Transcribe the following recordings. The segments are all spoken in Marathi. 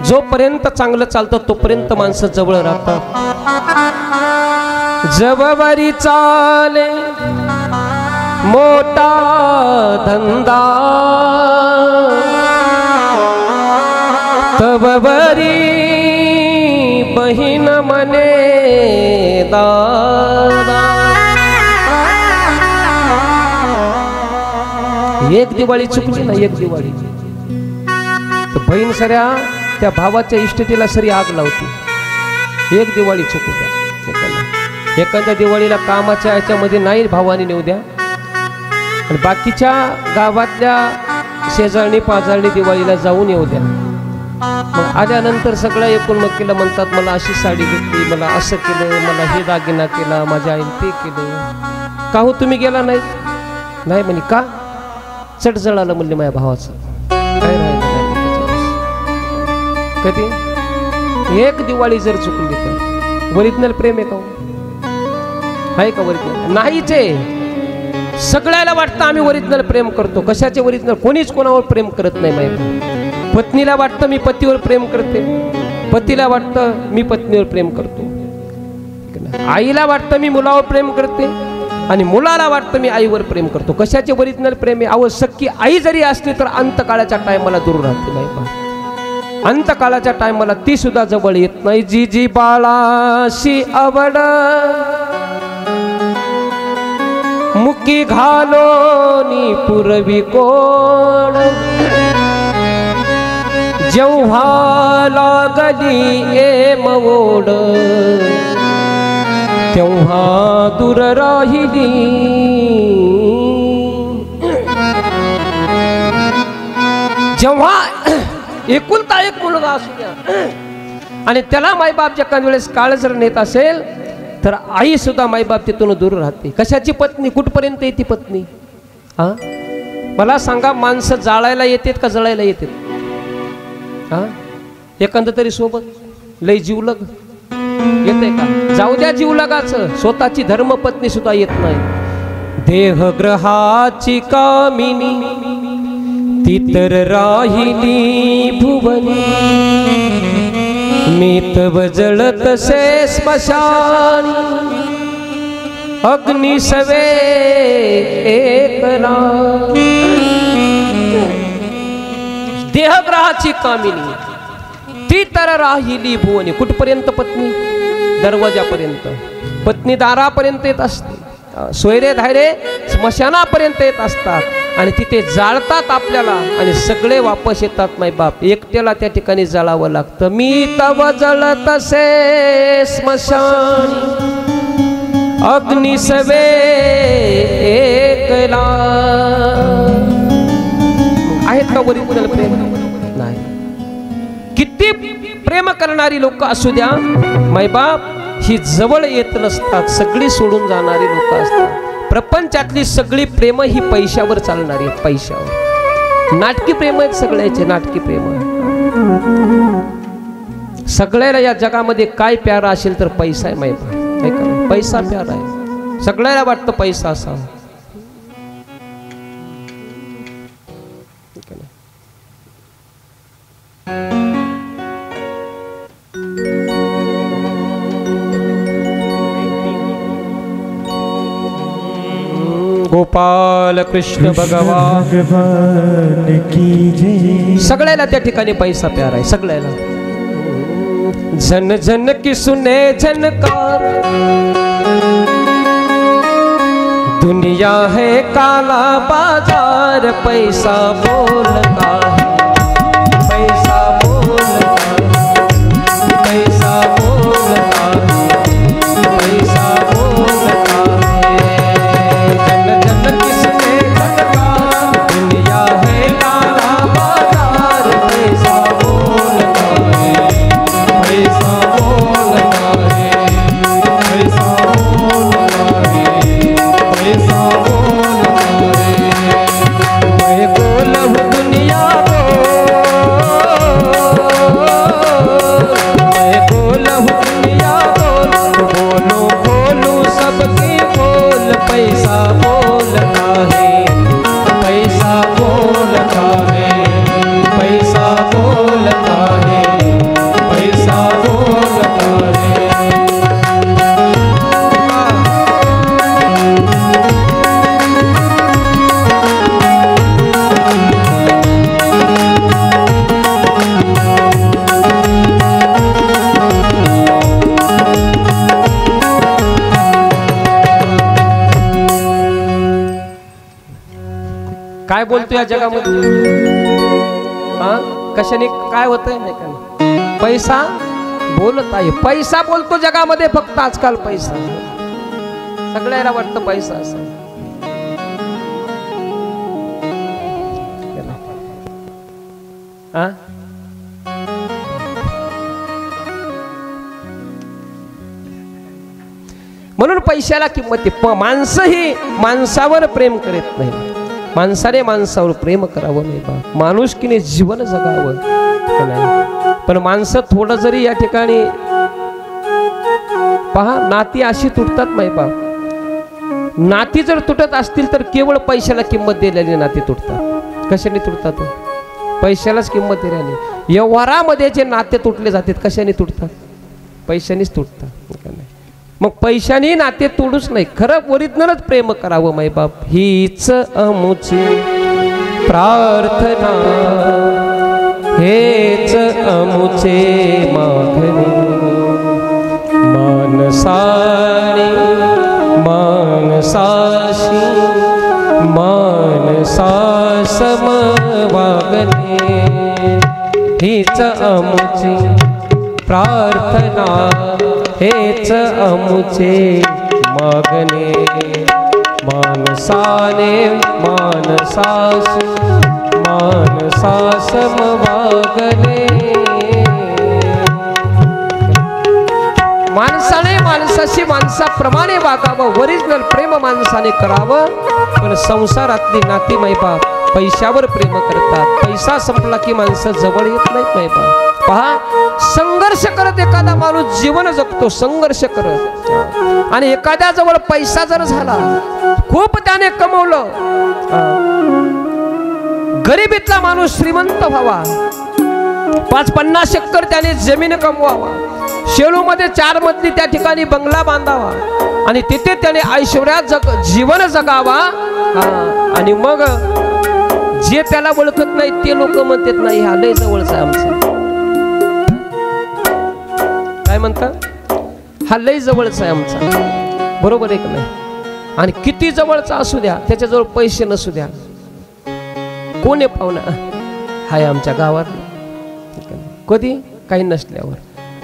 जोपर्यंत चांगलं चालतं तोपर्यंत माणसं जवळ राहतात. जवळी चाले मोठा धंदा तवरी बहीण मने दादा. एक दिवाळी चुकली ना, एक दिवाळी तर बहीण सऱ्या त्या भावाच्या इष्टतेला सरी आग लावते. एक दिवाळी चुकू द्या. एखाद्या दिवाळीला कामाच्या याच्यामध्ये नाही भावाने नेऊ द्या आणि बाकीच्या गावातल्या शेजारणी पाजारणी दिवाळीला जाऊन येऊ द्या. मग आल्यानंतर सगळ्या एकूणमकीला म्हणतात मला अशी साडी घेतली, मला असं केलं, मला हे दागिना केला, माझ्या आईने ते केलं. का हो तुम्ही गेला नाही? नाही म्हणे. का? चट जळालं म्हणले माझ्या भावाचं. काय राहिलं नाही कधी. एक दिवाळी जर चुकली तर ओरिजिनल प्रेम आहे का? आहे का ओरिजिनल? नाहीच आहे. सगळ्याला वाटतं आम्ही ओरिजिनल प्रेम करतो. कशाचे ओरिजिनल? कोणीच कोणावर प्रेम करत नाही. माहिती पत्नीला वाटतं मी पतीवर प्रेम करते, पतीला वाटतं मी पत्नीवर प्रेम करतो, आईला वाटतं मी मुलावर प्रेम करते आणि मुलाला वाटतं मी आईवर प्रेम करतो. कशाचे ओरिजिनल प्रेम आहे? अहो सख्खी आई जरी असली तर अंतकाळाच्या टायमाला दूर राहते. नाही पा अंतकाळाच्या टायमाला ती सुद्धा जवळ येत नाही. जी जी बाळाशी आवड मुकी घालोनी पुरवी कोण जेव्हा लागली ए मवोड तेव्हा दूर राहिली. जेव्हा एकुलता एक मुलगा असू द्या आणि त्याला मायबाप एखाद वेळेस काळ जर नेत असेल तर आई सुद्धा मायबाप तिथून दूर राहते. कशाची पत्नी? कुठपर्यंत येते पत्नी? हा मला सांगा. माणसं जाळायला येतात का जळायला येतात? हा एखादं तरी सोबत लय जीवलग येते का? जाऊ द्या जीवलगाचं, स्वतःची धर्मपत्नी सुद्धा येत नाही. देहग्रहाची कामिनी ती तर राहिली भुवनी मी तव जळत से स्मशानी अग्नि सवे एकला. देहग्रहाची कामिनी ती तर राहिली भुवनी. कुठपर्यंत पत्नी? दरवाजापर्यंत. पत्नी दारापर्यंत येत असते, सोयरे धायरे स्मशानापर्यंत येत असतात आणि तिथे जाळतात आपल्याला आणि सगळे वापस येतात. माय बाप एकट्याला त्या ठिकाणी जळावं लागतं. मी तव जळत से स्मशानी अग्नि सवे एकला. आहेत का ओरिजिनल प्रेम? नाही. किती प्रेम करणारी लोक असू द्या मायबाप ही जवळ येत नसतात. सगळी सोडून जाणारी लोक असतात. प्रपंचातली सगळी प्रेम ही पैशावर चालणारी आहेत. पैशावर नाटकी प्रेम आहेत सगळ्याचे. नाटकी प्रेम सगळ्याला या जगामध्ये काय प्यारा असेल तर पैसा आहे. मायबाप पैसा प्यारा आहे. सगळ्याला वाटतं पैसा असा. गोपाल कृष्ण भगवान की जय. सगळ्याला त्या ठिकाणी पैसा प्यारा आहे. सगळ्याला. जन जन की सुने झनकार दुनिया है काला बाजार पैसा बोलता है. पैसा बोलता है. पैसा बोलता है. पैसा बोलता है. जन जन किसने झनकार दुनिया है काला बाजार पैसा बोलता है. पैसा बोलता है. पैसा बोलता है. पैसा बोलता है. मैं बोलूं दुनिया को बोलतो या जगामध्ये? कशाने काय होतंय नाही का? पैसा बोलत आहे, पैसा बोलतो जगामध्ये, फक्त आजकाल पैसा. सगळ्याला वाटतं पैसा असं. म्हणून पैशाला किंमत आहे. माणसं ही माणसावर प्रेम करत नाही. माणसाने माणसावर प्रेम करावं नाही बा, माणुसकीने जीवन जगावं नाही. पण माणसं थोडं जरी या ठिकाणी पहा, नाती अशी तुटतात नाही बा. नाती जर तुटत असतील तर केवळ पैशाला किंमत दिलेली नाती तुटतात. कशाने तुटतात? पैशालाच किंमत दिल्याने. व्यवहारामध्ये जे नाते तुटले जातात कशाने तुटतात? पैशानेच तुटतात. मग पैशाने नाते तोडूच नाही, खरं ओरिजिनलच प्रेम करावं माय बाप. हीच अमुची प्रार्थना, हेच अमुचे मागणे. मानसाने मानसाशी मानसा समवागणे. हीच अमुची प्रार्थना, हेच अमुचे मागणे. मानसाने मानसाशी मानसा समवागणे. माणसाने माणसाशी माणसाप्रमाणे वागावं, ओरिजिनल प्रेम माणसाने करावं. पण संसारातली नाती मैबाप पैशावर प्रेम करतात. पैसा संपला की माणसं जवळ येत नाहीत मैबाप. पहा, संघर्ष करत एखादा माणूस जीवन जगतो, संघर्ष करत. आणि एखाद्या जवळ पैसा जर झाला, खूप त्याने कमवलं, गरिबीतला माणूस श्रीमंत व्हावा, 5-50 एकर त्याने जमीन कमवावा, शेलूमध्ये 4 मजली त्या ठिकाणी बंगला बांधावा आणि तिथे त्याने ऐश्वर्यात जीवन जगावा. आणि मग जे त्याला ओळखत नाही ते लोक म्हणतात नाही हा लय जवळचा आहे आमचा. काय म्हणतात? हा लय जवळचा आहे आमचा. बरोबर आहे का नाही? आणि किती जवळचा असू द्या, त्याच्याजवळ पैसे नसू द्या, कोण आहे पाहुणा? हाय आमच्या गावात. कधी काही नसल्यावर.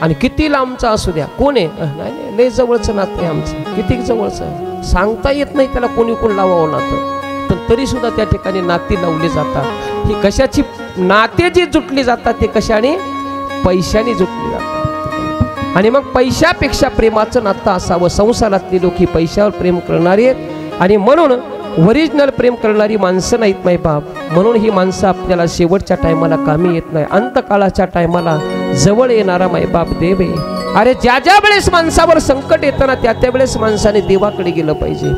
आणि किती लांबचा असू द्या, कोण आहे? नाही नाही, लय जवळचं नातं आहे आमचं. किती जवळचं सांगता येत नाही त्याला, कोणी कोण लावावं नातं. पण तरी सुद्धा त्या ठिकाणी नाती लावली जातात. ही कशाची नाते जी जुटली जातात ते कशाने? पैशाने जुटली जातात. आणि मग पैशापेक्षा प्रेमाचं नातं असावं. संसारातली लोक ही पैशावर प्रेम करणारी आहेत. आणि म्हणून ओरिजिनल प्रेम करणारी माणसं नाहीत माय बाप. म्हणून ही माणसं आपल्याला शेवटच्या टायमाला कामी येत नाही, अंतकाळाच्या टायमाला जवळ येणारा माय बाप देव आहे. अरे ज्या ज्या वेळेस माणसावर संकट येतं ना, त्या त्या वेळेस माणसाने देवाकडे गेलं पाहिजे.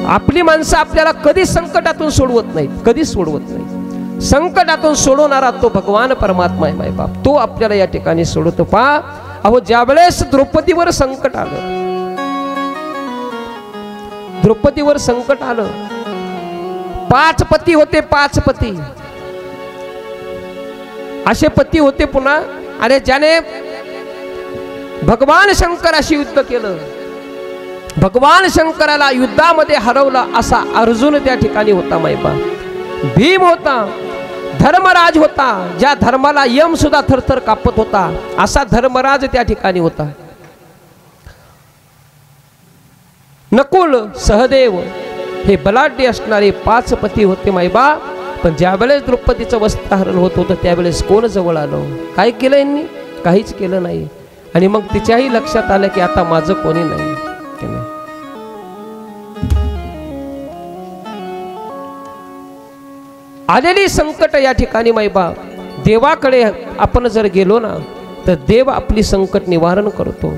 आपली माणसं आपल्याला कधी संकटातून सोडवत नाहीत, कधीच सोडवत नाही. संकटातून सोडवणारा तो भगवान परमात्मा आहे माय बाप. तो आपल्याला या ठिकाणी सोडवतो. पहा, अहो ज्या वेळेस द्रौपदीवर संकट आलं, द्रौपदीवर संकट आलं, 5 पती होते, 5 पती असे पती होते पुन्हा. अरे ज्याने भगवान शंकराशी युद्ध केलं, भगवान शंकराला युद्धामध्ये हरवला असा अर्जुन त्या ठिकाणी होता मायबा. भीम होता, धर्मराज होता, ज्या धर्माला यम सुद्धा थरथर कापत होता असा धर्मराज त्या ठिकाणी होता. नकुल, सहदेव हे बलाढ्य असणारे 5 पती होते मायबा. पण ज्यावेळेस द्रौपदीचं वस्त्रहरण होत होतं त्यावेळेस कोण जवळ आलं? काय केलं यांनी? काहीच केलं नाही. आणि मग तिच्याही लक्षात आलं की आता माझं कोणी नाही. आलेली संकट या ठिकाणी मायबा देवाकडे आपण जर गेलो ना तर देव आपली संकट निवारण करतो.